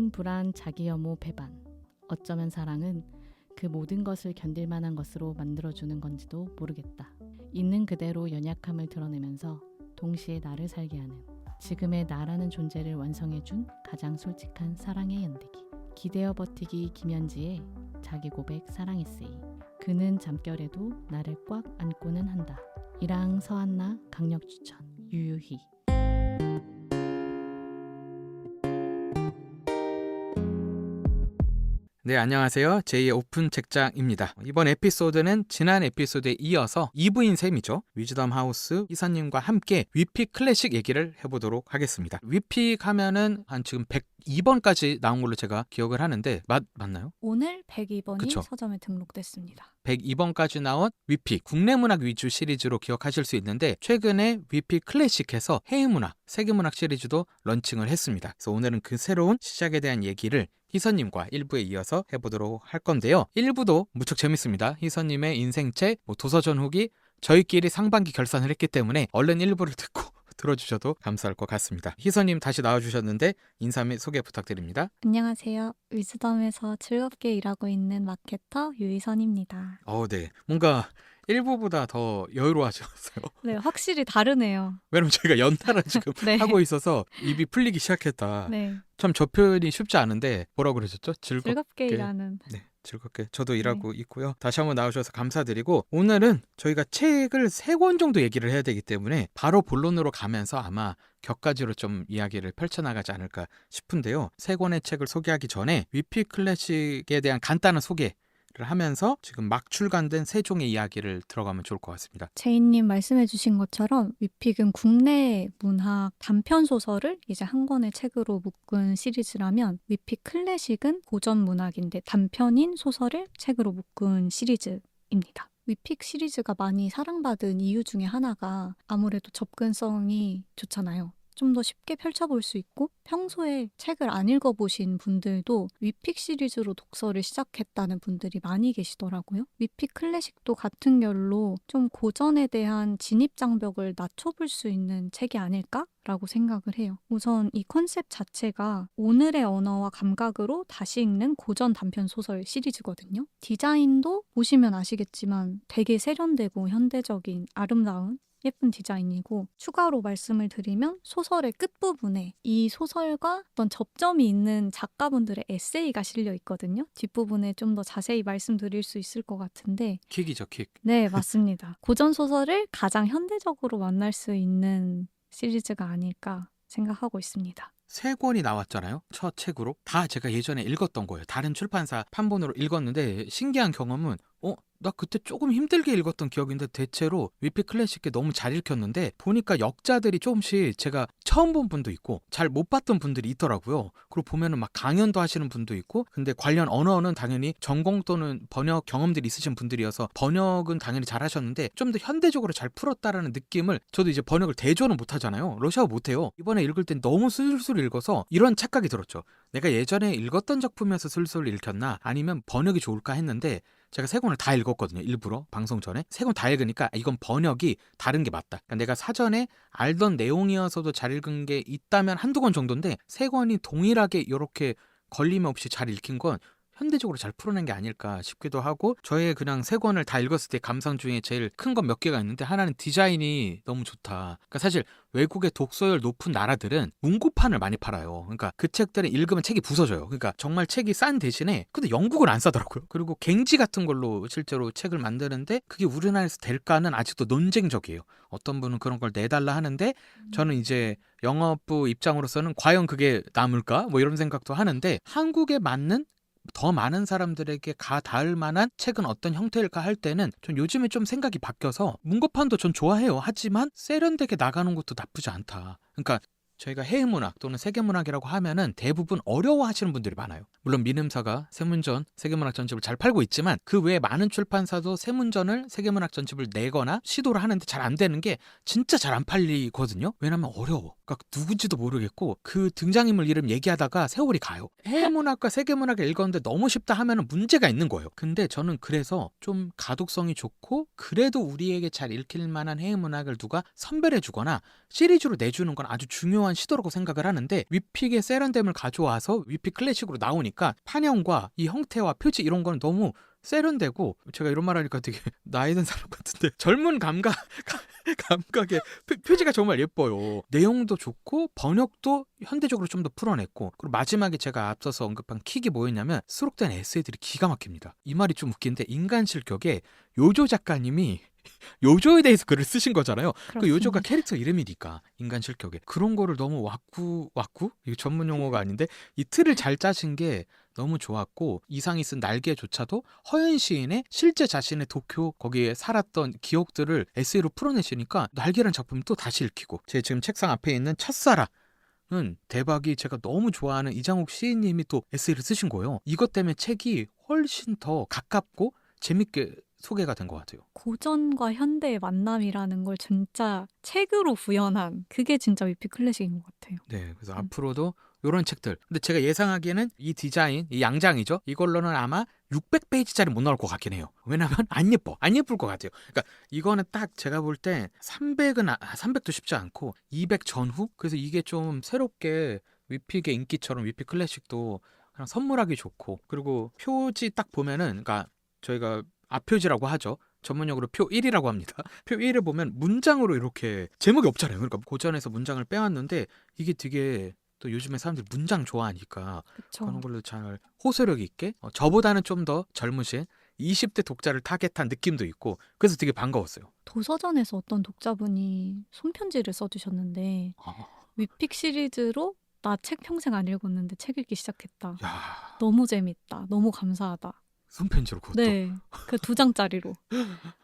두려움, 불안, 자기 혐오, 배반. 어쩌면 사랑은 그 모든 것을 견딜 만한 것으로 만들어주는 건지도 모르겠다. 있는 그대로 연약함을 드러내면서 동시에 나를 살게 하는 지금의 나라는 존재를 완성해준 가장 솔직한 사랑의 연대기. 기대어 버티기 김현지의 자기 고백 사랑 에세이. 그는 잠결에도 나를 꽉 안고는 한다. 이랑 서한나 강력 추천. 유유히. 네, 안녕하세요. 제2의 오픈 책장입니다. 이번 에피소드는 지난 에피소드에 이어서 2부인 셈이죠. 위즈덤 하우스 희선님과 함께 위픽 클래식 얘기를 해보도록 하겠습니다. 위픽 하면은 한 지금 102번까지 나온 걸로 제가 기억을 하는데 맞나요? 오늘 102번이 그쵸. 서점에 등록됐습니다. 102번까지 나온 위픽, 국내 문학 위주 시리즈로 기억하실 수 있는데 최근에 위픽 클래식에서 해외문학, 세계문학 시리즈도 런칭을 했습니다. 그래서 오늘은 그 새로운 시작에 대한 얘기를 희선님과 1부에 이어서 해보도록 할 건데요. 1부도 무척 재밌습니다. 희선님의 인생책, 도서전 후기, 저희끼리 상반기 결산을 했기 때문에 얼른 1부를 듣고 들어주셔도 감사할 것 같습니다. 희선님 다시 나와주셨는데 인사 및 소개 부탁드립니다. 안녕하세요. 위즈덤에서 즐겁게 일하고 있는 마케터 유희선입니다. 네. 뭔가 1부보다 더 여유로워하셨어요. 네, 확실히 다르네요. 왜냐면 저희가 연달아 지금 네. 하고 있어서 입이 풀리기 시작했다. 네, 참 저 표현이 쉽지 않은데 뭐라고 그러셨죠? 즐겁게 일하는. 네, 즐겁게 저도 일하고 있고요. 다시 한번 나오셔서 감사드리고 오늘은 저희가 책을 3권 정도 얘기를 해야 되기 때문에 바로 본론으로 가면서 아마 격가지로 좀 이야기를 펼쳐나가지 않을까 싶은데요. 3권의 책을 소개하기 전에 위픽 클래식에 대한 간단한 소개를 하면서 지금 막 출간된 3종의 이야기를 들어가면 좋을 것 같습니다. 제이님 말씀해주신 것처럼 위픽은 국내 문학 단편 소설을 이제 한 권의 책으로 묶은 시리즈라면 위픽 클래식은 고전 문학인데 단편인 소설을 책으로 묶은 시리즈입니다. 위픽 시리즈가 많이 사랑받은 이유 중에 하나가 아무래도 접근성이 좋잖아요. 좀 더 쉽게 펼쳐볼 수 있고 평소에 책을 안 읽어보신 분들도 위픽 시리즈로 독서를 시작했다는 분들이 많이 계시더라고요. 위픽 클래식도 같은 결로 좀 고전에 대한 진입장벽을 낮춰볼 수 있는 책이 아닐까라고 생각을 해요. 우선 이 컨셉 자체가 오늘의 언어와 감각으로 다시 읽는 고전 단편 소설 시리즈거든요. 디자인도 보시면 아시겠지만 되게 세련되고 현대적인 아름다운 예쁜 디자인이고 추가로 말씀을 드리면 소설의 끝부분에 이 소설과 어떤 접점이 있는 작가분들의 에세이가 실려 있거든요. 뒷부분에 좀 더 자세히 말씀드릴 수 있을 것 같은데 킥이죠, 킥. 네, 맞습니다. 고전 소설을 가장 현대적으로 만날 수 있는 시리즈가 아닐까 생각하고 있습니다. 3권이 나왔잖아요. 첫 책으로. 다 제가 예전에 읽었던 거예요. 다른 출판사 판본으로 읽었는데 신기한 경험은 나 그때 조금 힘들게 읽었던 기억인데 대체로 위픽 클래식에 너무 잘 읽혔는데 보니까 역자들이 조금씩 제가 처음 본 분도 있고 잘 못 봤던 분들이 있더라고요. 그리고 보면은 막 강연도 하시는 분도 있고 근데 관련 언어는 당연히 전공 또는 번역 경험들이 있으신 분들이어서 번역은 당연히 잘 하셨는데 좀 더 현대적으로 잘 풀었다라는 느낌을 저도 이제 번역을 대조는 못 하잖아요. 러시아어 못 해요. 이번에 읽을 땐 너무 술술 읽어서 이런 착각이 들었죠. 내가 예전에 읽었던 작품에서 술술 읽혔나 아니면 번역이 좋을까 했는데 제가 3권을 다 읽었거든요. 일부러 방송 전에 3권 다 읽으니까 이건 번역이 다른 게 맞다. 그러니까 내가 사전에 알던 내용이어서도 잘 읽은 게 있다면 한두 권 정도인데 3권이 동일하게 이렇게 걸림 없이 잘 읽힌 건 현대적으로 잘 풀어낸 게 아닐까 싶기도 하고 저의 그냥 3권을 다 읽었을 때 감상 중에 제일 큰 건 몇 개가 있는데 하나는 디자인이 너무 좋다. 그러니까 사실 외국의 독서율 높은 나라들은 문고판을 많이 팔아요. 그러니까 그 책들은 읽으면 책이 부서져요. 그러니까 정말 책이 싼 대신에 근데 영국은 안 싸더라고요. 그리고 갱지 같은 걸로 실제로 책을 만드는데 그게 우리나라에서 될까는 아직도 논쟁적이에요. 어떤 분은 그런 걸 내달라 하는데 저는 이제 영업부 입장으로서는 과연 그게 남을까? 뭐 이런 생각도 하는데 한국에 맞는 더 많은 사람들에게 가 닿을 만한 책은 어떤 형태일까 할 때는 전 요즘에 좀 생각이 바뀌어서 문고판도 전 좋아해요. 하지만 세련되게 나가는 것도 나쁘지 않다. 그러니까 저희가 해외문학 또는 세계문학이라고 하면은 대부분 어려워하시는 분들이 많아요. 물론 민음사가 세문전, 세계문학 전집을 잘 팔고 있지만 그 외에 많은 출판사도 세문전을 세계문학 전집을 내거나 시도를 하는데 잘 안 되는 게 진짜 잘 안 팔리거든요. 왜냐면 어려워. 그러니까 누군지도 모르겠고 그 등장인물 이름 얘기하다가 세월이 가요. 해외문학과 세계문학을 읽었는데 너무 쉽다 하면은 문제가 있는 거예요. 근데 저는 그래서 좀 가독성이 좋고 그래도 우리에게 잘 읽힐 만한 해외문학을 누가 선별해 주거나 시리즈로 내주는 건 아주 중요한 무모한 시도라고 생각을 하는데 위픽의 세련됨을 가져와서 위픽 클래식으로 나오니까 판형과 이 형태와 표지 이런 거는 너무 세련되고 제가 이런 말 하니까 되게 나이 든 사람 같은데 젊은 감각의 표지가 정말 예뻐요. 내용도 좋고 번역도 현대적으로 좀 더 풀어냈고 그리고 마지막에 제가 앞서서 언급한 킥이 뭐였냐면 수록된 에세이들이 기가 막힙니다. 이 말이 좀 웃긴데 인간 실격에 요조 작가님이 요조에 대해서 글을 쓰신 거잖아요. 그 요조가 그렇습니다. 캐릭터 이름이니까 인간 실격에 그런 거를 너무 왁구 이거 전문 용어가 아닌데 이 틀을 잘 짜신 게 너무 좋았고 이상이 쓴 날개조차도 허연 시인의 실제 자신의 도쿄 거기에 살았던 기억들을 에세이로 풀어내시니까 날개라는 작품이 또 다시 읽히고 제 지금 책상 앞에 있는 첫사랑은 대박이 제가 너무 좋아하는 이장욱 시인님이 또 에세이를 쓰신 거예요. 이것 때문에 책이 훨씬 더 가깝고 재밌게 소개가 된 것 같아요. 고전과 현대의 만남이라는 걸 진짜 책으로 구현한 그게 진짜 위픽 클래식인 것 같아요. 네, 그래서 음. 앞으로도 이런 책들. 근데 제가 예상하기에는 이 디자인, 이 양장이죠. 이걸로는 아마 600페이지짜리 못 나올 것 같긴 해요. 왜냐면 안 예뻐. 안 예쁠 것 같아요. 그러니까 이거는 딱 제가 볼 때 300도 쉽지 않고 200 전후? 그래서 이게 좀 새롭게 위픽의 인기처럼 위픽 클래식도 그냥 선물하기 좋고 그리고 표지 딱 보면은 그러니까 저희가 앞표지라고 하죠. 전문용어로 표 1이라고 합니다. 표 1을 보면 문장으로 이렇게 제목이 없잖아요. 그러니까 고전에서 문장을 빼왔는데 이게 되게 또 요즘에 사람들이 문장 좋아하니까 그쵸. 그런 걸로 잘 호소력 있게 저보다는 좀 더 젊으신 20대 독자를 타겟한 느낌도 있고 그래서 되게 반가웠어요. 도서전에서 어떤 독자분이 손편지를 써주셨는데 아, 위픽 시리즈로 나 책 평생 안 읽었는데 책 읽기 시작했다. 야, 너무 재밌다. 너무 감사하다. 손편지로 그것도. 네. 그 2장짜리로.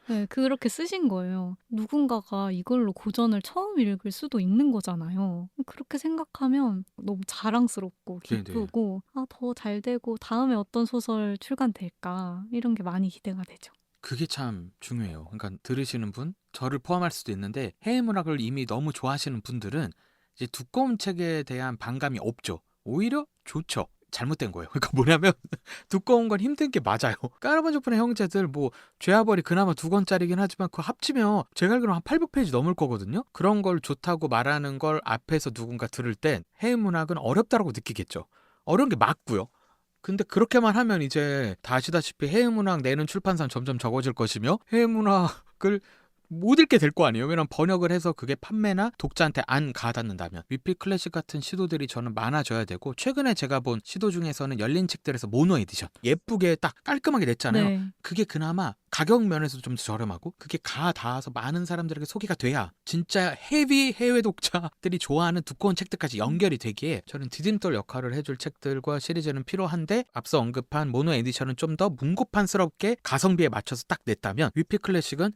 네, 그렇게 쓰신 거예요. 누군가가 이걸로 고전을 처음 읽을 수도 있는 거잖아요. 그렇게 생각하면 너무 자랑스럽고 네네. 기쁘고 더 잘 되고 다음에 어떤 소설 출간될까 이런 게 많이 기대가 되죠. 그게 참 중요해요. 그러니까 들으시는 분, 저를 포함할 수도 있는데 해외 문학을 이미 너무 좋아하시는 분들은 이제 두꺼운 책에 대한 반감이 없죠. 오히려 좋죠. 잘못된 거예요. 그러니까 뭐냐면 두꺼운 건 힘든 게 맞아요. 까라반조편의 형제들 뭐 죄와벌이 그나마 2권짜리긴 하지만 그거 합치면 제가 알기로는 한 800페이지 넘을 거거든요. 그런 걸 좋다고 말하는 걸 앞에서 누군가 들을 땐 해외 문학은 어렵다라고 느끼겠죠. 어려운 게 맞고요. 근데 그렇게만 하면 이제 다 아시다시피 해외 문학 내는 출판사는 점점 적어질 것이며 해외 문학을 못 읽게 될 거 아니에요. 왜냐면 번역을 해서 그게 판매나 독자한테 안 가닿는다면 위필 클래식 같은 시도들이 저는 많아져야 되고 최근에 제가 본 시도 중에서는 열린 책들에서 모노 에디션 예쁘게 딱 깔끔하게 냈잖아요. 네. 그게 그나마 가격 면에서도 좀 더 저렴하고 그게 가 닿아서 많은 사람들에게 소개가 돼야 진짜 헤비 해외 독자들이 좋아하는 두꺼운 책들까지 연결이 되기에 저는 디딤돌 역할을 해줄 책들과 시리즈는 필요한데 앞서 언급한 모노 에디션은 좀 더 문고판스럽게 가성비에 맞춰서 딱 냈다면 위필 클래식은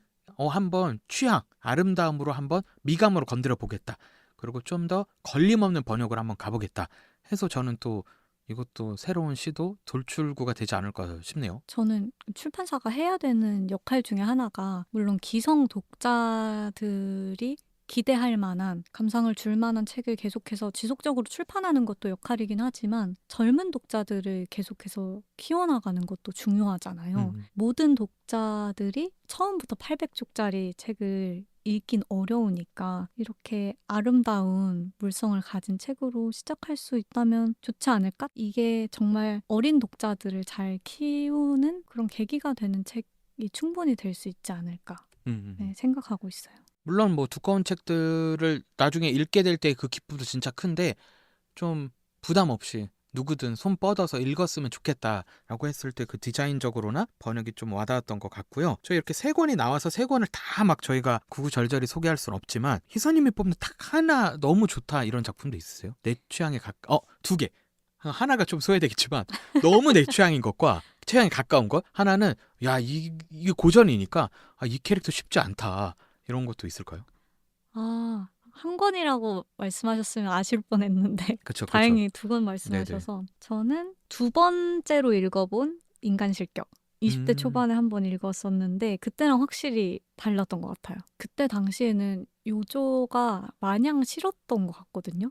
한번 취향, 아름다움으로 한번 미감으로 건드려 보겠다. 그리고 좀 더 걸림없는 번역을 한번 가보겠다. 해서 저는 또 이것도 새로운 시도, 돌출구가 되지 않을까 싶네요. 저는 출판사가 해야 되는 역할 중에 하나가 물론 기성 독자들이 기대할 만한 감상을 줄 만한 책을 계속해서 지속적으로 출판하는 것도 역할이긴 하지만 젊은 독자들을 계속해서 키워나가는 것도 중요하잖아요. 음. 모든 독자들이 처음부터 800쪽짜리 책을 읽긴 어려우니까 이렇게 아름다운 물성을 가진 책으로 시작할 수 있다면 좋지 않을까? 이게 정말 어린 독자들을 잘 키우는 그런 계기가 되는 책이 충분히 될 수 있지 않을까 네, 생각하고 있어요. 물론 뭐 두꺼운 책들을 나중에 읽게 될 때 그 기쁨도 진짜 큰데 좀 부담 없이 누구든 손 뻗어서 읽었으면 좋겠다라고 했을 때 그 디자인적으로나 번역이 좀 와닿았던 것 같고요. 저희 이렇게 3권이 나와서 3권을 다 막 저희가 구구절절히 소개할 수는 없지만 희선님이 뽑는 딱 하나 너무 좋다 이런 작품도 있으세요? 내 취향에 2개. 하나가 좀 소외되겠지만 너무 내 취향인 것과 취향에 가까운 것 하나는 야 이게 고전이니까 이 캐릭터 쉽지 않다 이런 것도 있을까요? 한 권이라고 말씀하셨으면 아실 뻔했는데 그쵸. 다행히 2권 네네. 말씀하셔서 저는 2번째로 읽어본 인간 실격 20대 초반에 한 번 읽었었는데 그때랑 확실히 달랐던 것 같아요. 그때 당시에는 요조가 마냥 싫었던 것 같거든요.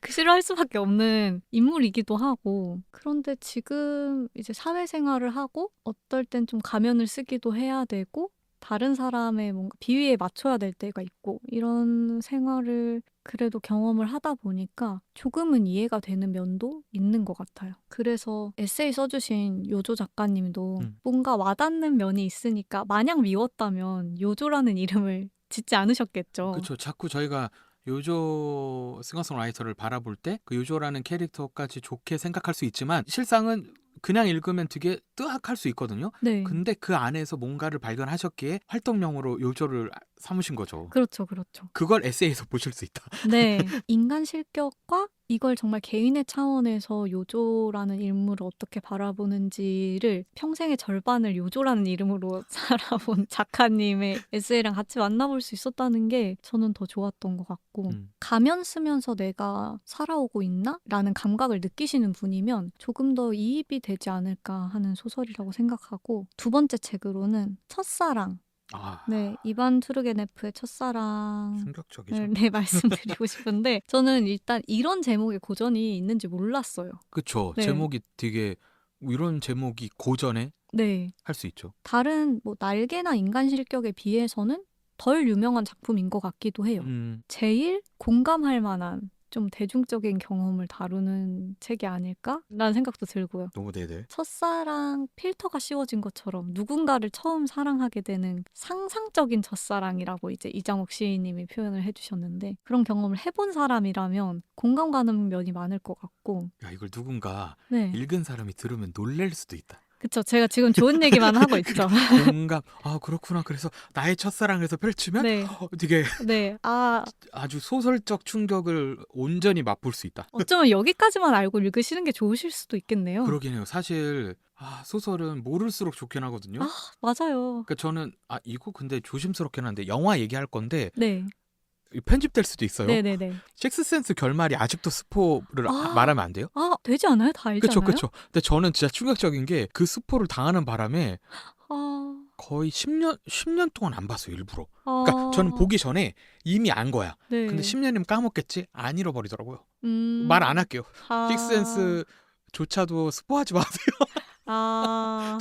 싫어할 수밖에 없는 인물이기도 하고 그런데 지금 이제 사회생활을 하고 어떨 땐 좀 가면을 쓰기도 해야 되고 다른 사람의 뭔가 비위에 맞춰야 될 때가 있고 이런 생활을 그래도 경험을 하다 보니까 조금은 이해가 되는 면도 있는 것 같아요. 그래서 에세이 써주신 요조 작가님도 뭔가 와닿는 면이 있으니까 마냥 미웠다면 요조라는 이름을 짓지 않으셨겠죠. 그렇죠. 자꾸 저희가 요조 싱어송라이터를 바라볼 때 그 요조라는 캐릭터까지 좋게 생각할 수 있지만 실상은 그냥 읽으면 되게 뜨악할 수 있거든요. 네. 근데 그 안에서 뭔가를 발견하셨기에 활동명으로 요조를 삼으신 거죠. 그렇죠, 그렇죠. 그걸 에세이에서 보실 수 있다. 네. 인간 실격과 이걸 정말 개인의 차원에서 요조라는 인물을 어떻게 바라보는지를 평생의 절반을 요조라는 이름으로 살아본 작가님의 에세이랑 같이 만나볼 수 있었다는 게 저는 더 좋았던 것 같고 가면 쓰면서 내가 살아오고 있나? 라는 감각을 느끼시는 분이면 조금 더 이입이 되지 않을까 하는 소설이라고 생각하고 두 번째 책으로는 첫사랑 아, 네, 이반 투르게네프의 첫사랑 충격적이죠. 네, 말씀드리고 싶은데 저는 일단 이런 제목의 고전이 있는지 몰랐어요. 그쵸. 네. 제목이 되게 이런 제목이 고전에 네. 할 수 있죠. 다른 뭐 날개나 인간 실격에 비해서는 덜 유명한 작품인 것 같기도 해요. 제일 공감할 만한 좀 대중적인 경험을 다루는 책이 아닐까? 라는 생각도 들고요. 너무 네네. 첫사랑 필터가 씌워진 것처럼 누군가를 처음 사랑하게 되는 상상적인 첫사랑이라고 이제 이장옥 시인님이 표현을 해주셨는데 그런 경험을 해본 사람이라면 공감 가는 면이 많을 것 같고 야, 이걸 누군가 네. 읽은 사람이 들으면 놀랄 수도 있다. 그쵸. 제가 지금 좋은 얘기만 하고 있죠. 공감. 아, 그렇구나. 그래서 나의 첫사랑에서 펼치면 네. 되게 네. 아주 소설적 충격을 온전히 맛볼 수 있다. 어쩌면 여기까지만 알고 읽으시는 게 좋으실 수도 있겠네요. 그러긴 해요. 사실 소설은 모를수록 좋긴 하거든요. 맞아요. 그러니까 저는 이거 근데 조심스럽긴 한데 영화 얘기할 건데 네. 편집될 수도 있어요. 네네네. 식스센스 결말이 아직도 스포를 말하면 안 돼요? 되지 않아요? 다 알지 그쵸, 않아요? 그쵸. 근데 저는 진짜 충격적인 게 그 스포를 당하는 바람에 거의 10년 동안 안 봤어요, 일부러. 그러니까 저는 보기 전에 이미 안 거야. 네. 근데 10년이면 까먹겠지? 안 잃어버리더라고요. 말 안 할게요. 식스센스조차도 스포하지 마세요.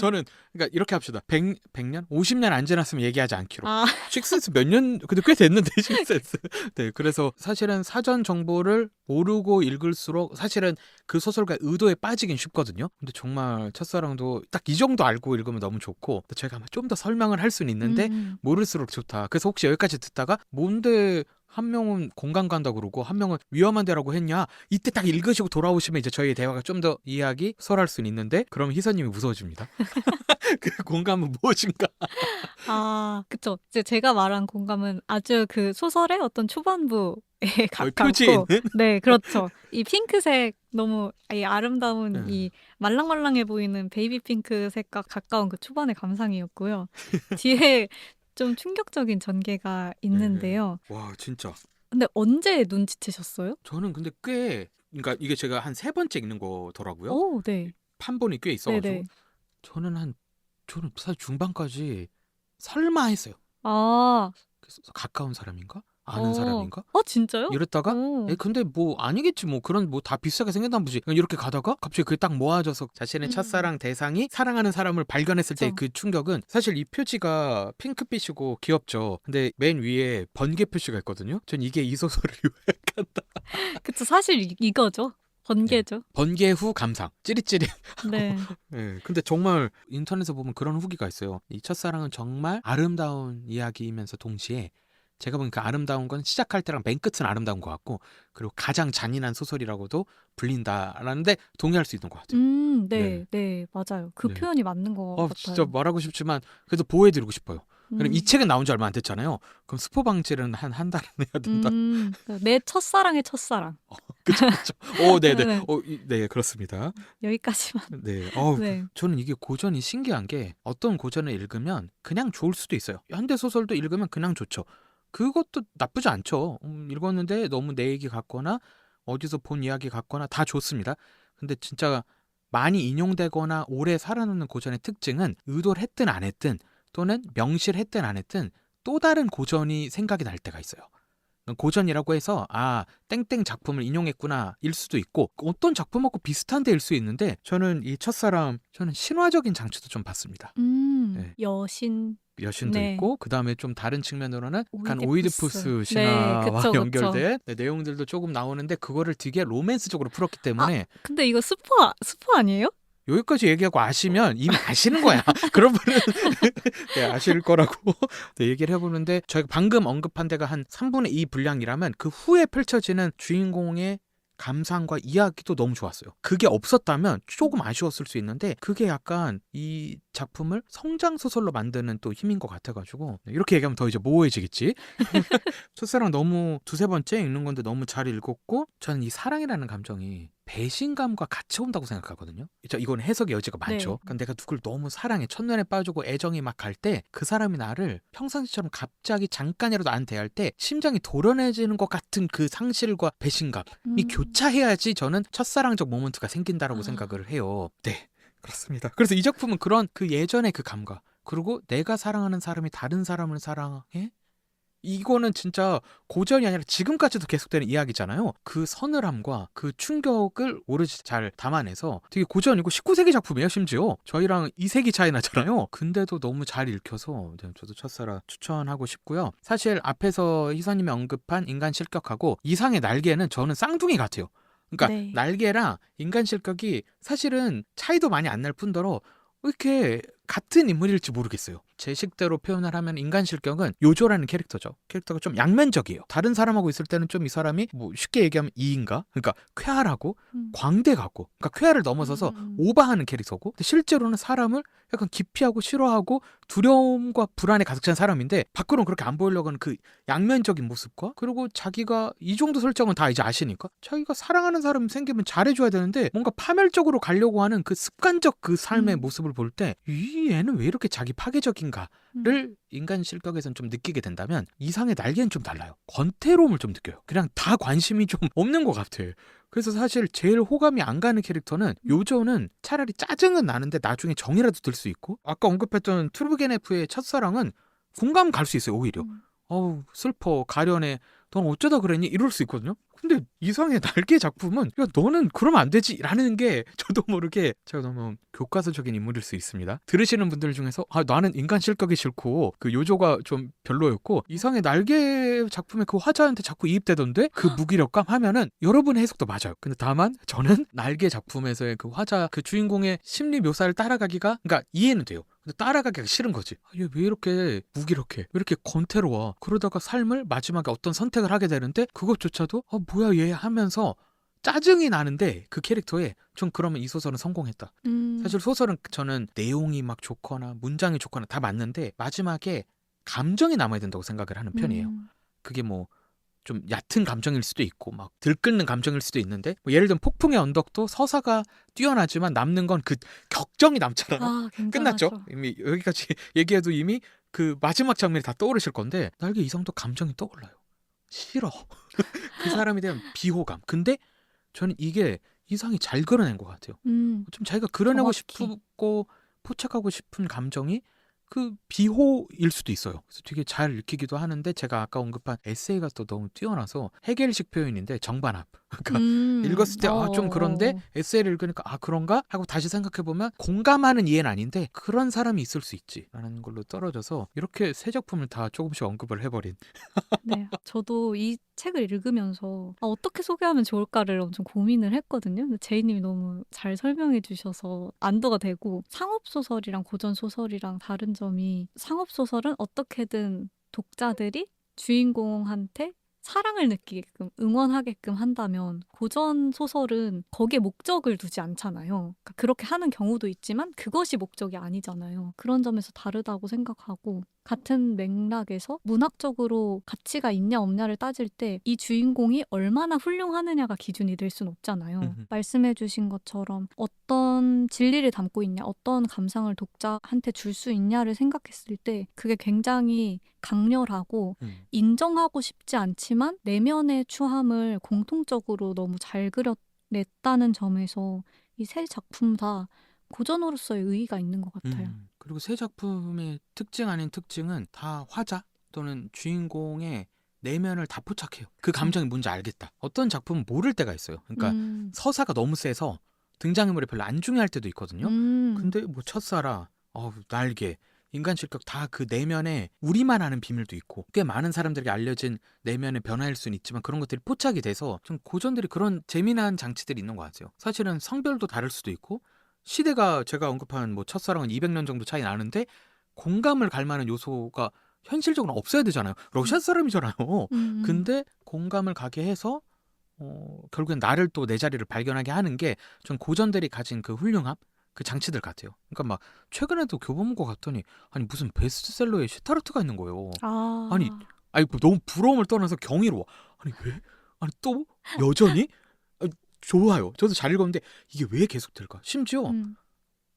저는 그러니까 이렇게 합시다. 100년? 50년 안 지났으면 얘기하지 않기로. 식스센스 몇 년? 근데 꽤 됐는데 식스센스. 네, 그래서 사실은 사전 정보를 모르고 읽을수록 사실은 그 소설가의 의도에 빠지긴 쉽거든요. 근데 정말 첫사랑도 딱 이 정도 알고 읽으면 너무 좋고 제가 좀 더 설명을 할 수는 있는데 모를수록 좋다. 그래서 혹시 여기까지 듣다가 뭔데 한 명은 공감 간다 그러고 한 명은 위험한 데라고 했냐? 이때 딱 읽으시고 돌아오시면 이제 저희의 대화가 좀 더 이해하기 수월할 수는 있는데 그럼 희선님이 무서워집니다. 그 공감은 무엇인가? 그쵸. 이제 제가 말한 공감은 아주 그 소설의 어떤 초반부에 가깝고 표지에 있는? 네, 그렇죠. 이 핑크색 너무 이 아름다운 이 말랑말랑해 보이는 베이비 핑크색과 가까운 그 초반의 감상이었고요. 뒤에 좀 충격적인 전개가 있는데요. 와, 진짜. 근데 언제 눈치채셨어요? 저는 근데 그러니까 이게 제가 한 3번째 읽는 거더라고요. 오, 네. 판본이 꽤 있어가지고 네네. 저는 사실 중반까지 설마 했어요. 그래서 가까운 사람인가? 아는 사람인가? 진짜요? 이랬다가 근데 뭐 아니겠지 뭐 그런 뭐 다 비슷하게 생겼나 보지 이렇게 가다가 갑자기 그게 딱 모아져서 자신의 첫사랑 대상이 사랑하는 사람을 발견했을 때 그 충격은 사실 이 표지가 핑크빛이고 귀엽죠. 근데 맨 위에 번개 표시가 있거든요. 전 이게 이 소설을 요약한다. 그쵸. 사실 이거죠. 번개죠. 번개 후 감상 찌릿찌릿. 네. 네, 근데 정말 인터넷에 보면 그런 후기가 있어요. 이 첫사랑은 정말 아름다운 이야기이면서 동시에 제가 보니까 그 아름다운 건 시작할 때랑 맨 끝은 아름다운 것 같고 그리고 가장 잔인한 소설이라고도 불린다라는데 동의할 수 있는 것 같아요. 네, 맞아요. 그 네. 표현이 맞는 것 같아요. 진짜 말하고 싶지만 그래도 보호해드리고 싶어요. 그럼 이 책은 나온 지 얼마 안 됐잖아요. 그럼 스포 방지는 한 달은 해야 된다. 내 첫사랑의 첫사랑. 그쵸. 네네. 네. 네, 그렇습니다. 여기까지만. 네. 네. 저는 이게 고전이 신기한 게 어떤 고전을 읽으면 그냥 좋을 수도 있어요. 현대 소설도 읽으면 그냥 좋죠. 그것도 나쁘지 않죠. 읽었는데 너무 내 얘기 같거나 어디서 본 이야기 같거나 다 좋습니다. 근데 진짜 많이 인용되거나 오래 살아남는 고전의 특징은 의도를 했든 안 했든 또는 명시를 했든 안 했든 또 다른 고전이 생각이 날 때가 있어요. 고전이라고 해서 땡땡 작품을 인용했구나 일 수도 있고 어떤 작품하고 비슷한 데일 수 있는데 저는 이 첫사랑 저는 신화적인 장치도 좀 봤습니다. 네. 여신. 여신도 네. 있고 그다음에 좀 다른 측면으로는 약간 오이디푸스. 오이디푸스 네, 신화와 그쵸, 그쵸. 연결된 내용들도 조금 나오는데 그거를 되게 로맨스적으로 풀었기 때문에 근데 이거 스포 아니에요? 여기까지 얘기하고 아시면 이미 아시는 거야. 그런 분은 네, 아실 거라고 네, 얘기를 해보는데 저희가 방금 언급한 데가 한 3분의 2 분량이라면 그 후에 펼쳐지는 주인공의 감상과 이야기도 너무 좋았어요. 그게 없었다면 조금 아쉬웠을 수 있는데 그게 약간 이 작품을 성장 소설로 만드는 또 힘인 것 같아가지고 이렇게 얘기하면 더 이제 모호해지겠지. 첫사랑 너무 두세 번째 읽는 건데 너무 잘 읽었고 저는 이 사랑이라는 감정이 배신감과 같이 온다고 생각하거든요. 이건 해석의 여지가 많죠. 네. 그러니까 내가 누굴 너무 사랑해 첫눈에 빠지고 애정이 막 갈 때 그 사람이 나를 평상시처럼 갑자기 잠깐이라도 안 대할 때 심장이 도련해지는 것 같은 그 상실과 배신감이 교차해야지 저는 첫사랑적 모먼트가 생긴다라고 생각을 해요. 네, 그렇습니다. 그래서 이 작품은 그런 그 예전의 그 감각 그리고 내가 사랑하는 사람이 다른 사람을 사랑해? 이거는 진짜 고전이 아니라 지금까지도 계속되는 이야기잖아요. 그 서늘함과 그 충격을 오롯이 잘 담아내서 되게 고전이고 19세기 작품이에요. 심지어 저희랑 2세기 차이 나잖아요. 근데도 너무 잘 읽혀서 저도 첫사랑 추천하고 싶고요. 사실 앞에서 희선님이 언급한 인간 실격하고 이상의 날개는 저는 쌍둥이 같아요. 그러니까 네. 날개랑 인간 실격이 사실은 차이도 많이 안 날 뿐더러 왜 이렇게 같은 인물일지 모르겠어요. 제 식대로 표현을 하면 인간 실격은 요조라는 캐릭터죠. 캐릭터가 좀 양면적이에요. 다른 사람하고 있을 때는 좀 이 사람이 뭐 쉽게 얘기하면 이인가? 그러니까 쾌활하고 광대 같고 그러니까 쾌활을 넘어서서 오버하는 캐릭터고 근데 실제로는 사람을 약간 기피하고 싫어하고 두려움과 불안에 가득 찬 사람인데 밖으로는 그렇게 안 보이려고 하는 그 양면적인 모습과 그리고 자기가 이 정도 설정은 다 이제 아시니까 자기가 사랑하는 사람 생기면 잘해줘야 되는데 뭔가 파멸적으로 가려고 하는 그 습관적 그 삶의 모습을 볼 때 이 애는 왜 이렇게 자기 파괴적인가를 인간 실격에서는 좀 느끼게 된다면 이상의 날개는 좀 달라요. 권태로움을 좀 느껴요. 그냥 다 관심이 좀 없는 것 같아. 그래서 사실 제일 호감이 안 가는 캐릭터는 요조는 차라리 짜증은 나는데 나중에 정이라도 들 수 있고 아까 언급했던 투르게네프의 첫사랑은 공감 갈 수 있어요. 오히려 어우 슬퍼 가련해 넌 어쩌다 그랬니 이럴 수 있거든요. 근데 이상의 날개 작품은 야 너는 그러면 안 되지 라는 게 저도 모르게 제가 너무 교과서적인 인물일 수 있습니다. 들으시는 분들 중에서 나는 인간 실격이 싫고 그 요조가 좀 별로였고 이상의 날개 작품의 그 화자한테 자꾸 이입되던데 그 무기력감 하면은 여러분의 해석도 맞아요. 근데 다만 저는 날개 작품에서의 그 화자 그 주인공의 심리 묘사를 따라가기가 그러니까 이해는 돼요. 근데 따라가기가 싫은 거지. 얘 왜 이렇게 무기력해? 왜 이렇게 권태로워? 그러다가 삶을 마지막에 어떤 선택을 하게 되는데 그것조차도 뭐야 얘 하면서 짜증이 나는데 그 캐릭터에 전 그러면 이 소설은 성공했다. 사실 소설은 저는 내용이 막 좋거나 문장이 좋거나 다 맞는데 마지막에 감정이 남아야 된다고 생각을 하는 편이에요. 그게 뭐 좀 얕은 감정일 수도 있고 막 들끓는 감정일 수도 있는데 뭐 예를 들면 폭풍의 언덕도 서사가 뛰어나지만 남는 건 그 격정이 남잖아요. 끝났죠. 이미 여기까지 얘기해도 이미 그 마지막 장면이 다 떠오르실 건데 날개 이상도 감정이 떠올라요. 싫어. 그 사람에 대한 비호감. 근데 저는 이게 이상이 잘 그려낸 것 같아요. 좀 자기가 그려내고 정확히. 싶고 포착하고 싶은 감정이 그 비호일 수도 있어요. 그래서 되게 잘 읽히기도 하는데 제가 아까 언급한 에세이가 또 너무 뛰어나서 해겔식 표현인데 정반합. 그러니까 읽었을 때 좀 그런데 에세이를 읽으니까 그런가? 하고 다시 생각해보면 공감하는 이해는 아닌데 그런 사람이 있을 수 있지 라는 걸로 떨어져서 이렇게 세 작품을 다 조금씩 언급을 해버린 네, 저도 이 책을 읽으면서 어떻게 소개하면 좋을까를 엄청 고민을 했거든요. 근데 제이님이 너무 잘 설명해 주셔서 안도가 되고 상업소설이랑 고전소설이랑 다른 점이 상업소설은 어떻게든 독자들이 주인공한테 사랑을 느끼게끔 응원하게끔 한다면 고전 소설은 거기에 목적을 두지 않잖아요. 그러니까 그렇게 하는 경우도 있지만 그것이 목적이 아니잖아요. 그런 점에서 다르다고 생각하고 같은 맥락에서 문학적으로 가치가 있냐 없냐를 따질 때 이 주인공이 얼마나 훌륭하느냐가 기준이 될 수는 없잖아요. 말씀해 주신 것처럼 어떤 진리를 담고 있냐, 어떤 감상을 독자한테 줄 수 있냐를 생각했을 때 그게 굉장히 강렬하고 인정하고 싶지 않지만 내면의 추함을 공통적으로 너무 잘 그려냈다는 점에서 이 세 작품 다 고전으로서의 의의가 있는 것 같아요. 그리고 세 작품의 특징 아닌 특징은 다 화자 또는 주인공의 내면을 다 포착해요. 그 감정이 뭔지 알겠다. 어떤 작품은 모를 때가 있어요. 그러니까 서사가 너무 세서 등장인물이 별로 안 중요할 때도 있거든요. 근데 뭐 첫사라, 날개, 인간 실격 다 그 내면에 우리만 아는 비밀도 있고 꽤 많은 사람들에게 알려진 내면의 변화일 수는 있지만 그런 것들이 포착이 돼서 좀 고전들이 그런 재미난 장치들이 있는 것 같아요. 사실은 성별도 다를 수도 있고 시대가 제가 언급한 뭐 첫사랑은 200년 정도 차이 나는데 공감을 갈 만한 요소가 현실적으로 없어야 되잖아요. 러시아 사람이잖아요. 근데 공감을 가게 해서 결국엔 나를 또 내 자리를 발견하게 하는 게 전 고전들이 가진 그 훌륭함, 그 장치들 같아요. 그러니까 막 최근에도 교보문고 갔더니 아니 무슨 베스트셀러에 슈타르트가 있는 거예요. 아니, 뭐 너무 부러움을 떠나서 경이로워. 아니 왜? 아니 또 여전히? 좋아요. 저도 잘 읽었는데 이게 왜 계속될까? 심지어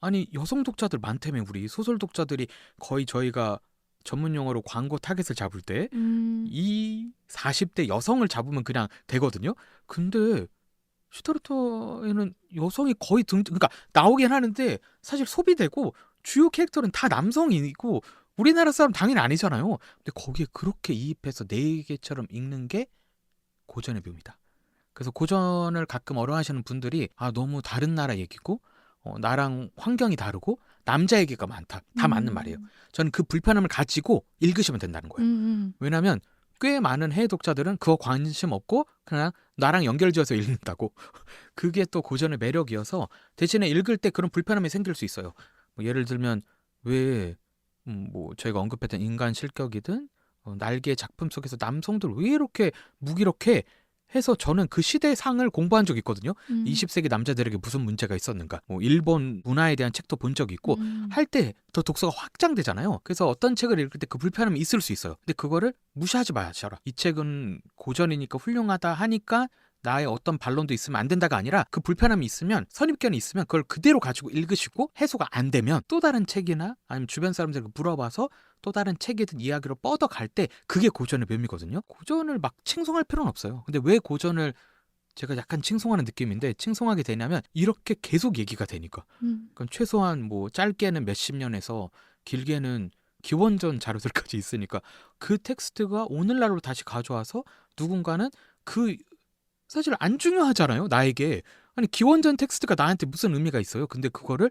아니 여성 독자들 많다며 우리 소설 독자들이 거의 저희가 전문 용어로 광고 타겟을 잡을 때 이 40대 여성을 잡으면 그냥 되거든요. 근데 슈타르트에는 여성이 거의 그러니까 나오긴 하는데 사실 소비되고 주요 캐릭터는 다 남성이고 우리나라 사람 당연히 아니잖아요. 근데 거기에 그렇게 이입해서 내 얘기처럼 읽는 게 고전의 묘미다. 그래서 고전을 가끔 어려워하시는 분들이 너무 다른 나라 얘기고 나랑 환경이 다르고 남자 얘기가 많다. 다 맞는 말이에요. 저는 그 불편함을 가지고 읽으시면 된다는 거예요. 왜냐하면 꽤 많은 해외 독자들은 그거 관심 없고 그냥 나랑 연결지어서 읽는다고. 그게 또 고전의 매력이어서 대신에 읽을 때 그런 불편함이 생길 수 있어요. 뭐 예를 들면 왜 뭐 저희가 언급했던 인간 실격이든 날개 작품 속에서 남성들 왜 이렇게 무기력해 해서 저는 그 시대 상을 공부한 적이 있거든요. 20세기 남자들에게 무슨 문제가 있었는가. 뭐 일본 문화에 대한 책도 본 적이 있고 할 때 더 독서가 확장되잖아요. 그래서 어떤 책을 읽을 때 그 불편함이 있을 수 있어요. 근데 그거를 무시하지 마셔라. 이 책은 고전이니까 훌륭하다 하니까 나의 어떤 반론도 있으면 안 된다가 아니라 그 불편함이 있으면 선입견이 있으면 그걸 그대로 가지고 읽으시고 해소가 안 되면 또 다른 책이나 아니면 주변 사람들에게 물어봐서 또 다른 책이든 이야기로 뻗어갈 때 그게 고전의 묘미거든요. 고전을 막 칭송할 필요는 없어요. 근데 왜 고전을 제가 약간 칭송하는 느낌인데 칭송하게 되냐면 이렇게 계속 얘기가 되니까. 그럼 최소한 뭐 짧게는 몇십 년에서 길게는 기원전 자료들까지 있으니까 그 텍스트가 오늘날로 다시 가져와서 누군가는 그 사실 안 중요하잖아요. 나에게. 아니 기원전 텍스트가 나한테 무슨 의미가 있어요. 근데 그거를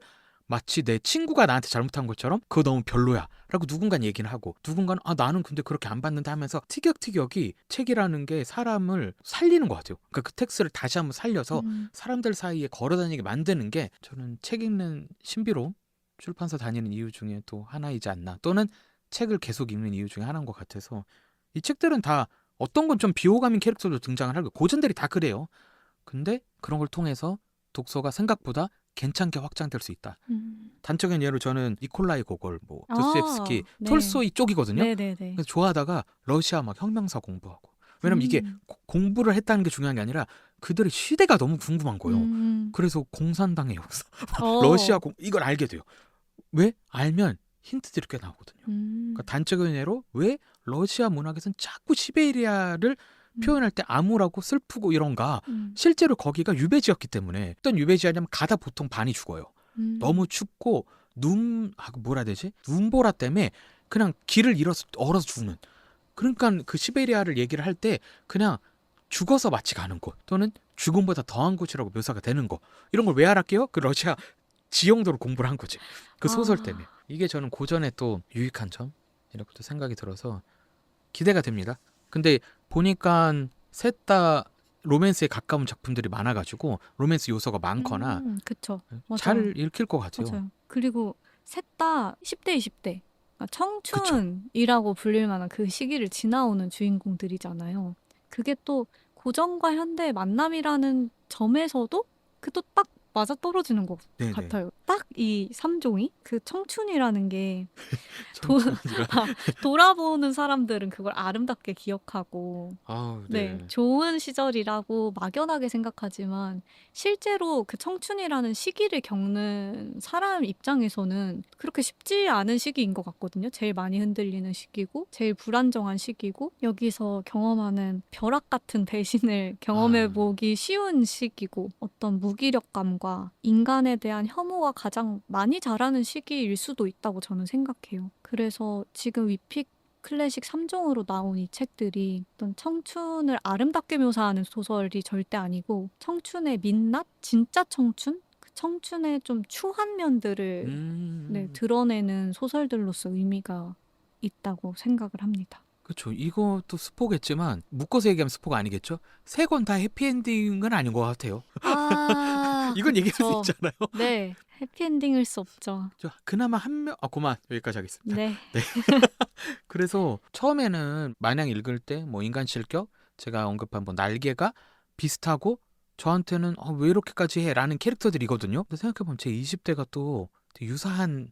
마치 내 친구가 나한테 잘못한 것처럼 그거 너무 별로야 라고 누군가는 얘기를 하고 누군가는 나는 근데 그렇게 안 봤는데 하면서 티격태격이 책이라는 게 사람을 살리는 것 같아요. 그러니까 그 텍스트를 다시 한번 살려서 사람들 사이에 걸어다니게 만드는 게 저는 책 읽는 신비로움, 출판사 다니는 이유 중에 또 하나이지 않나, 또는 책을 계속 읽는 이유 중에 하나인 것 같아서 이 책들은 다 어떤 건 좀 비호감인 캐릭터도 등장을 하고 고전들이 다 그래요. 근데 그런 걸 통해서 독서가 생각보다 괜찮게 확장될 수 있다. 단적인 예로 저는 니콜라이 고골, 뭐 도스토옙스키, 네. 톨스토이 쪽이거든요. 네네네. 그래서 좋아하다가 러시아 막 혁명사 공부하고. 왜냐면 이게 공부를 했다는 게 중요한 게 아니라 그들의 시대가 너무 궁금한 거예요. 그래서 공산당의 역사, 러시아 이걸 알게 돼요. 왜? 알면 힌트들이 꽤 나오거든요. 그러니까 단적인 예로 왜 러시아 문학에서는 자꾸 시베리아를 표현할 때 암울하고 슬프고 이런가. 실제로 거기가 유배지였기 때문에. 어떤 유배지냐면 가다 보통 반이 죽어요. 너무 춥고 뭐라 해야 되지? 눈보라 때문에 그냥 길을 잃어서 얼어서 죽는. 그러니까 그 시베리아를 얘기를 할 때 그냥 죽어서 마치 가는 곳 또는 죽음보다 더한 곳이라고 묘사가 되는 거. 이런 걸 왜 알았게요? 그 러시아 지형도로 공부를 한 거지. 그 소설 때문에. 이게 저는 고전의 또 유익한 점 이렇게 또 생각이 들어서 기대가 됩니다. 근데 보니까 셋 다 로맨스에 가까운 작품들이 많아가지고 로맨스 요소가 많거나 그쵸. 잘 맞아요. 읽힐 것 같아요. 맞아요. 그리고 셋 다 10대, 20대. 그러니까 청춘이라고 불릴 만한 그 시기를 지나오는 주인공들이잖아요. 그게 또 고전과 현대의 만남이라는 점에서도 그또 딱 맞아떨어지는 것 네네. 같아요. 딱 이 3종이 그 청춘이라는 게 청춘이라. 돌아보는 사람들은 그걸 아름답게 기억하고 네. 좋은 시절이라고 막연하게 생각하지만 실제로 그 청춘이라는 시기를 겪는 사람 입장에서는 그렇게 쉽지 않은 시기인 것 같거든요. 제일 많이 흔들리는 시기고 제일 불안정한 시기고 여기서 경험하는 벼락 같은 배신을 경험해보기 쉬운 시기고 어떤 무기력감과 인간에 대한 혐오가 가장 많이 자라는 시기일 수도 있다고 저는 생각해요. 그래서 지금 위픽 클래식 3종으로 나온 이 책들이 어떤 청춘을 아름답게 묘사하는 소설이 절대 아니고 청춘의 민낯? 진짜 청춘? 그 청춘의 좀 추한 면들을 네, 드러내는 소설들로서 의미가 있다고 생각을 합니다. 그렇죠. 이것도 스포겠지만 묶어서 얘기하면 스포가 아니겠죠? 세 권 다 해피엔딩은 아닌 것 같아요. 아, 이건 얘기할 그쵸. 수 있잖아요. 네, 해피엔딩일 수 없죠. 그나마 한 명, 그만 여기까지 하겠습니다. 네. 그래서 처음에는 마냥 읽을 때 뭐 인간 실격, 제가 언급한 뭐 날개가 비슷하고 저한테는 왜 이렇게까지 해라는 캐릭터들이거든요. 근데 생각해보면 제 20대가 또 되게 유사한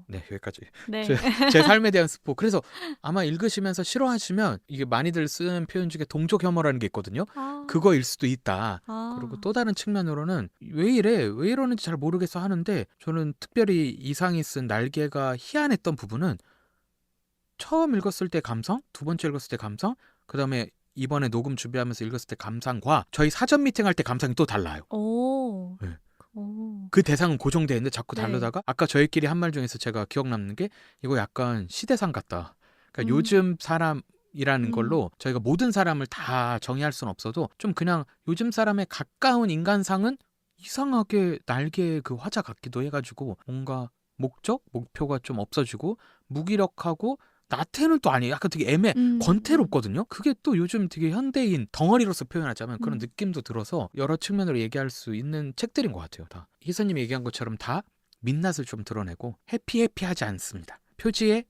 네 여기까지 네. 제 삶에 대한 스포. 그래서 아마 읽으시면서 싫어하시면 이게 많이들 쓰는 표현 중에 동족 혐오라는 게 있거든요. 아, 그거일 수도 있다. 아, 그리고 또 다른 측면으로는 왜 이래 왜 이러는지 잘 모르겠어 하는데 저는 특별히 이상이 쓴 날개가 희한했던 부분은 처음 읽었을 때 감성, 두 번째 읽었을 때 감성, 그다음에 이번에 녹음 준비하면서 읽었을 때 감상과 저희 사전 미팅할 때 감상이 또 달라요. 오. 네. 오. 그 대상은 고정돼 있는데 자꾸 네. 다르다가 아까 저희끼리 한 말 중에서 제가 기억 남는 게 이거 약간 시대상 같다. 그러니까 음. 요즘 사람이라는 음. 걸로 저희가 모든 사람을 다 정의할 수는 없어도 좀 그냥 요즘 사람에 가까운 인간상은 이상하게 날개의 그 화자 같기도 해가지고 뭔가 목적, 목표가 좀 없어지고 무기력하고 나태는 또 아니에요. 약간 되게 권태롭거든요. 그게 또 요즘 되게 현대인 덩어리로서 표현하자면 그런 느낌도 들어서 여러 측면으로 얘기할 수 있는 책들인 것 같아요. 다 희선님이 얘기한 것처럼 다 민낯을 좀 드러내고 해피해피하지 않습니다. 표지에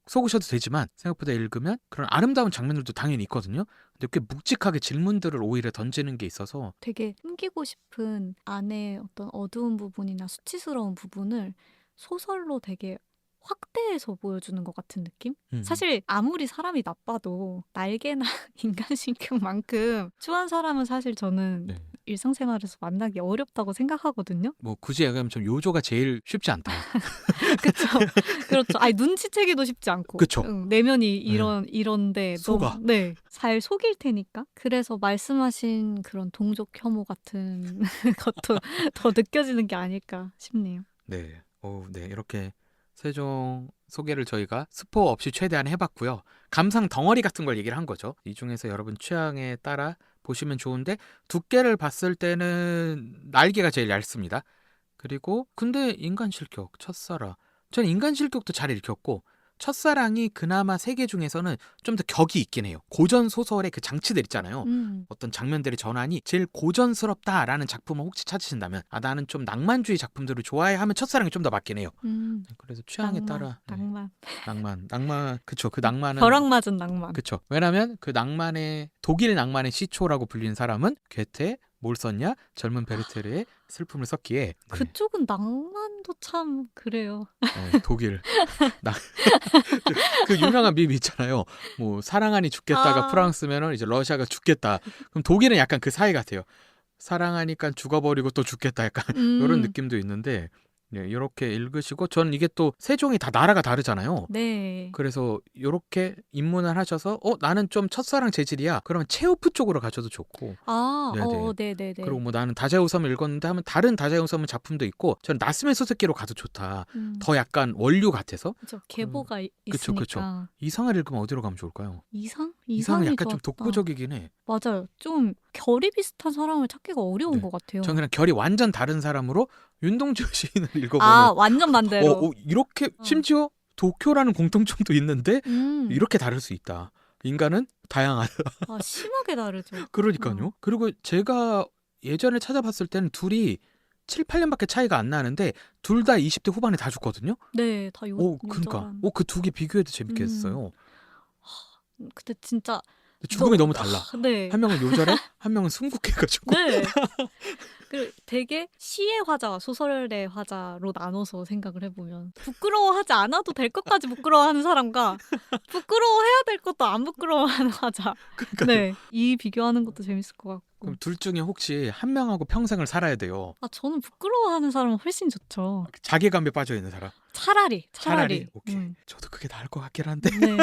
속으셔도 되지만 생각보다 읽으면 그런 아름다운 장면들도 당연히 있거든요. 근데 꽤 묵직하게 질문들을 오히려 던지는 게 있어서 되게 숨기고 싶은 안에 어떤 어두운 부분이나 수치스러운 부분을 소설로 되게 확대해서 보여주는 것 같은 느낌? 사실 아무리 사람이 나빠도 날개나 인간신경만큼 추한 사람은 사실 저는 네. 일상생활에서 만나기 어렵다고 생각하거든요. 뭐 굳이 얘기하면 좀 요조가 제일 쉽지 않다. 그렇죠. 그렇죠. 아니 눈치채기도 쉽지 않고. 그쵸. 내면이 이런데 속아. 네. 잘 속일 테니까. 그래서 말씀하신 그런 동족 혐오 같은 것도 더 느껴지는 게 아닐까 싶네요. 네. 네. 이렇게 세종 소개를 저희가 스포 없이 최대한 해봤고요. 감상 덩어리 같은 걸 얘기를 한 거죠. 이 중에서 여러분 취향에 따라 보시면 좋은데 두께를 봤을 때는 날개가 제일 얇습니다. 그리고 근데 인간 실격, 첫사랑. 저는 인간 실격도 잘 읽혔고 첫사랑이 그나마 세 개 중에서는 좀 더 격이 있긴 해요. 고전 소설의 그 장치들 있잖아요. 어떤 장면들의 전환이 제일 고전스럽다라는 작품을 혹시 찾으신다면 나는 좀 낭만주의 작품들을 좋아해 하면 첫사랑이 좀 더 맞긴 해요. 그래서 취향에 따라 낭만 그쵸. 그 낭만은 벼락 맞은 낭만. 그쵸. 왜냐면 그 낭만의 독일 낭만의 시초라고 불리는 사람은 괴테, 뭘 썼냐? 젊은 베르테르의 슬픔을 썼기에 그쪽은 낭만도 참 그래요. 독일 그 유명한 밈 있잖아요. 뭐 사랑하니 죽겠다가 프랑스면은 이제 러시아가 죽겠다. 그럼 독일은 약간 그 사이 같아요. 사랑하니까 죽어버리고 또 죽겠다 약간 이런 느낌도 있는데 이렇게 읽으시고 저는 이게 또 세종이 다 나라가 다르잖아요. 네. 그래서 이렇게 입문을 하셔서 나는 좀 첫사랑 재질이야. 그러면 체오프 쪽으로 가셔도 좋고. 네네. 그리고 뭐 나는 다자요섬을 읽었는데 하면 다른 다자요섬 작품도 있고 저는 나스메 소세키로 가도 좋다. 더 약간 원류 같아서. 그렇죠. 계보가 그쵸. 있으니까. 이상을 읽으면 어디로 가면 좋을까요? 이상은 이상은 약간 좀 좋았다. 독보적이긴 해. 맞아요. 좀 결이 비슷한 사람을 찾기가 어려운 네. 것 같아요. 전 그냥 결이 완전 다른 사람으로 윤동주 시인을 읽어보면 완전 반대로. 이렇게 심지어 도쿄라는 공통점도 있는데 이렇게 다를 수 있다. 인간은 다양하다. 심하게 다르죠. 그러니까요. 그리고 제가 예전에 찾아봤을 때는 둘이 7, 8년밖에 차이가 안 나는데 둘 다 20대 후반에 다 죽거든요. 네, 다 그러니까. 그 두 개 비교해도 재밌게 했어요. 근데 진짜 죽음이 너무 달라. 네. 한 명은 요절해, 한 명은 순국해가지고. 네. 그리고 되게 시의 화자와 소설의 화자로 나눠서 생각을 해보면 부끄러워하지 않아도 될 것까지 부끄러워하는 사람과 부끄러워해야 될 것도 안 부끄러워하는 화자. 그러니까요. 네, 이 비교하는 것도 재밌을 것 같고. 그럼 둘 중에 혹시 한 명하고 평생을 살아야 돼요. 저는 부끄러워하는 사람은 훨씬 좋죠. 자괴감에 빠져 있는 사람. 차라리. 오케이. 저도 그게 나을 것 같긴 한데. 네.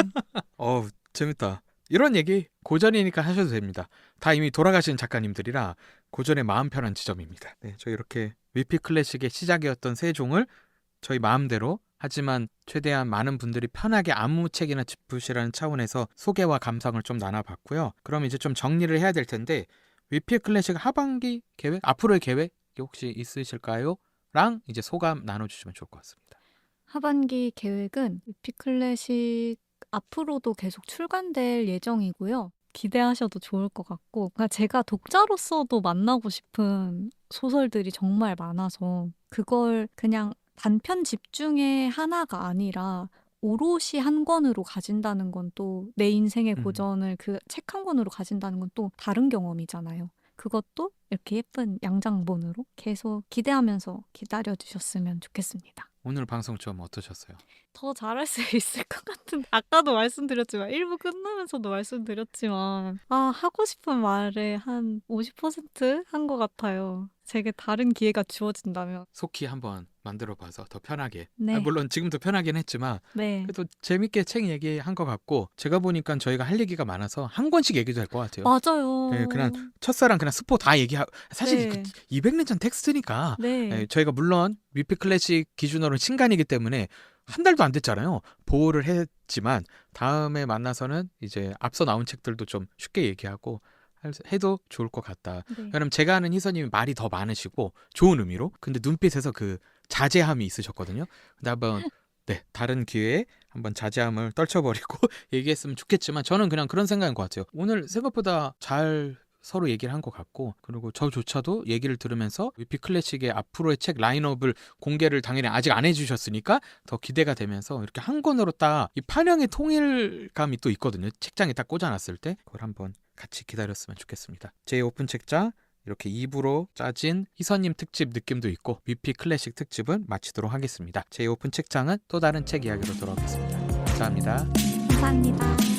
재밌다. 이런 얘기 고전이니까 하셔도 됩니다. 다 이미 돌아가신 작가님들이라 고전의 마음 편한 지점입니다. 네, 저희 이렇게 위피 클래식의 시작이었던 세종을 저희 마음대로 하지만 최대한 많은 분들이 편하게 아무 책이나 짚으시라는 차원에서 소개와 감상을 좀 나눠봤고요. 그럼 이제 좀 정리를 해야 될 텐데 위필 클래식 하반기 계획, 앞으로의 계획 혹시 있으실까요? 랑 이제 소감 나눠주시면 좋을 것 같습니다. 하반기 계획은 위피 클래식 앞으로도 계속 출간될 예정이고요. 기대하셔도 좋을 것 같고, 그러니까 제가 독자로서도 만나고 싶은 소설들이 정말 많아서 그걸 그냥 단편 집중의 하나가 아니라 오롯이 한 권으로 가진다는 건 또 내 인생의 고전을 그 책 한 권으로 가진다는 건 또 다른 경험이잖아요. 그것도 이렇게 예쁜 양장본으로 계속 기대하면서 기다려 주셨으면 좋겠습니다. 오늘 방송 좀 어떠셨어요? 더 잘할 수 있을 것 같은데 아까도 말씀드렸지만 1부 끝나면서도 말씀드렸지만 하고 싶은 말의 한 50% 한 것 같아요. 제게 다른 기회가 주어진다면. 속히 한번 만들어봐서 더 편하게. 네. 물론 지금도 편하긴 했지만 네. 그래도 재밌게 책 얘기한 것 같고 제가 보니까 저희가 할 얘기가 많아서 한 권씩 얘기도 될 것 같아요. 맞아요. 네, 그냥 첫사랑 그냥 스포 다 얘기하고 사실 네. 200년 전 텍스트니까 네. 저희가 물론 위피 클래식 기준으로는 신간이기 때문에 한 달도 안 됐잖아요. 보호를 했지만 다음에 만나서는 이제 앞서 나온 책들도 좀 쉽게 얘기하고 해도 좋을 것 같다. 네. 왜냐면 제가 아는 희서님이 말이 더 많으시고 좋은 의미로 근데 눈빛에서 그 자제함이 있으셨거든요. 근데 한번 다른 기회에 한번 자제함을 떨쳐버리고 얘기했으면 좋겠지만 저는 그냥 그런 생각인 것 같아요. 오늘 생각보다 잘 서로 얘기를 한 것 같고 그리고 저조차도 얘기를 들으면서 위피 클래식의 앞으로의 책 라인업을 공개를 당연히 아직 안 해주셨으니까 더 기대가 되면서 이렇게 한 권으로 딱 이 판형의 통일감이 또 있거든요. 책장에 딱 꽂아놨을 때 그걸 한번 같이 기다렸으면 좋겠습니다. 제 오픈 책장 이렇게 2부로 짜진 희선님 특집 느낌도 있고 위피 클래식 특집은 마치도록 하겠습니다. 제 오픈 책장은 또 다른 책 이야기로 돌아오겠습니다. 감사합니다. 감사합니다.